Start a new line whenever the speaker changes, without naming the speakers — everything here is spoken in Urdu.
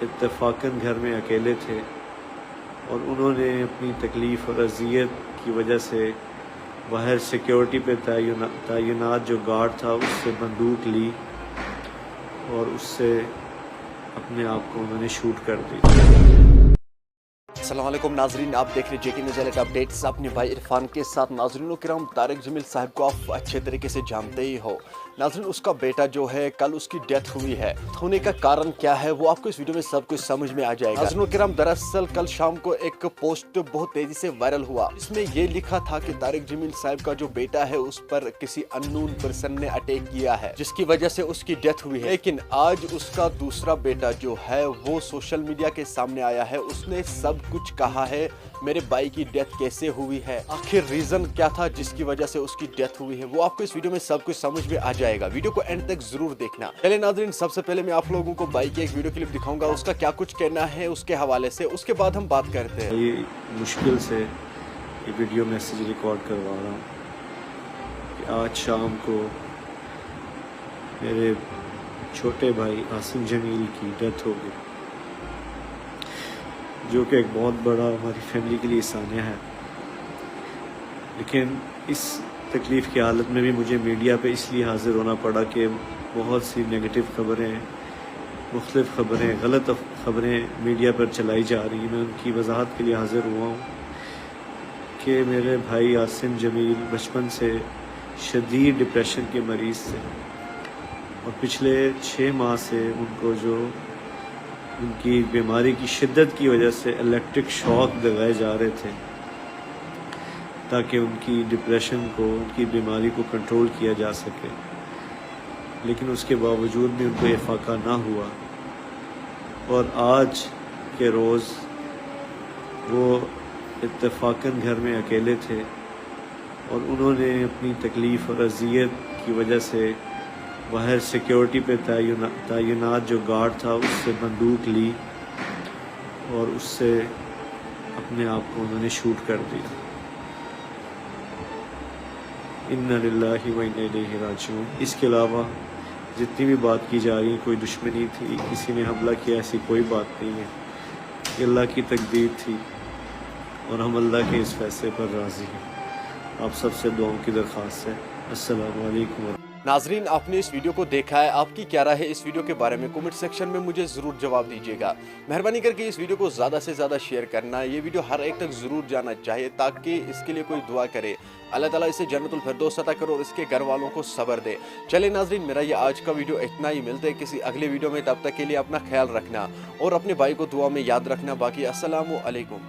اتفاقاً گھر میں اکیلے تھے اور انہوں نے اپنی تکلیف اور اذیت کی وجہ سے باہر سیکیورٹی پہ تعینات جو گارڈ تھا اس سے بندوق لی اور اس سے اپنے آپ کو انہوں نے شوٹ کر دیا۔
السلام علیکم ناظرین، آپ دیکھ رہے JK نیوز الرٹ اپڈیٹس اپنے بھائی عرفان کے ساتھ۔ ناظرین کرام، طارق جمیل صاحب کو آپ اچھے طریقے سے جانتے ہی ہو۔ ناظرین، اس کا بیٹا جو ہے کل اس کی ڈیتھ ہوئی ہے، ہونے کا کارن کیا ہے وہ آپ کو اس ویڈیو میں سب کچھ سمجھ میں آ جائے گا۔ ناظرین کرام، دراصل کل شام کو ایک پوسٹ بہت تیزی سے وائرل ہوا، اس میں یہ لکھا تھا کہ طارق جمیل صاحب کا جو بیٹا ہے اس پر کسی اننون پرسن نے اٹیک کیا ہے جس کی وجہ سے اس کی ڈیتھ ہوئی ہے، لیکن آج اس کا دوسرا بیٹا جو ہے وہ سوشل میڈیا کے سامنے آیا ہے۔ اس نے سب کچھ کہا ہے، میرے بھائی کی ڈیتھ کیسے ہوئی ہے، آخر ریزن کیا تھا جس کی وجہ سے اس کی ڈیتھ ہوئی ہے، وہ آپ کو اس ویڈیو میں سب کچھ سمجھ میں آ جائے گا۔ ویڈیو کو اینڈ تک ضرور دیکھنا۔ چلے ناظرین، سب سے پہلے میں آپ لوگوں کو بھائی کی ایک ویڈیو کلپ دکھاؤں گا، اس کا کیا کچھ کہنا ہے اس کے حوالے سے، اس کے بعد ہم بات کرتے ہیں۔
یہ مشکل سے یہ ویڈیو میسیج ریکارڈ کروا رہا ہوں کہ آج شام کو میرے چھوٹے بھائی عاصم جمیل کی ڈیتھ ہو گئی، جو کہ ایک بہت بڑا ہماری فیملی کے لیے سانحہ ہے۔ لیکن اس تکلیف کی حالت میں بھی مجھے میڈیا پہ اس لیے حاضر ہونا پڑا کہ بہت سی نگیٹو خبریں، مختلف خبریں، غلط خبریں میڈیا پر چلائی جا رہی ہیں۔ میں ان کی وضاحت کے لیے حاضر ہوا ہوں کہ میرے بھائی عاصم جمیل بچپن سے شدید ڈپریشن کے مریض تھے اور پچھلے 6 ماہ سے ان کو جو ان کی بیماری کی شدت کی وجہ سے الیکٹرک شاک لگائے جا رہے تھے تاکہ ان کی ڈپریشن کو، ان کی بیماری کو کنٹرول کیا جا سکے، لیکن اس کے باوجود بھی ان کو افاقہ نہ ہوا۔ اور آج کے روز وہ اتفاقاً گھر میں اکیلے تھے اور انہوں نے اپنی تکلیف اور اذیت کی وجہ سے باہر سیکیورٹی پہ تعینات جو گارڈ تھا اس سے بندوق لی اور اس سے اپنے آپ کو انہوں نے شوٹ کر دیا۔ انا للہ و انا الیہ راجعون۔ اس کے علاوہ جتنی بھی بات کی جا رہی ہے، کوئی دشمنی تھی، کسی نے حملہ کیا، ایسی کوئی بات نہیں ہے۔ یہ اللہ کی تقدیر تھی اور ہم اللہ کے اس فیصلے پر راضی ہیں۔ آپ سب سے دعاؤں کی درخواست ہے۔ السلام علیکم۔
ناظرین، آپ نے اس ویڈیو کو دیکھا ہے، آپ کی کیا رائے ہے اس ویڈیو کے بارے میں کمنٹ سیکشن میں مجھے ضرور جواب دیجیے گا۔ مہربانی کر کے اس ویڈیو کو زیادہ سے زیادہ شیئر کرنا، یہ ویڈیو ہر ایک تک ضرور جانا چاہیے تاکہ اس کے لیے کوئی دعا کرے، اللہ تعالیٰ اسے جنت الفردوس عطا کرے اور اس کے گھر والوں کو صبر دے۔ چلے ناظرین، میرا یہ آج کا ویڈیو اتنا ہی، ملتے ہیں کسی اگلے ویڈیو میں، تب تک کے لیے اپنا خیال رکھنا اور اپنے بھائی کو دعا میں یاد رکھنا۔ باقی السلام علیکم۔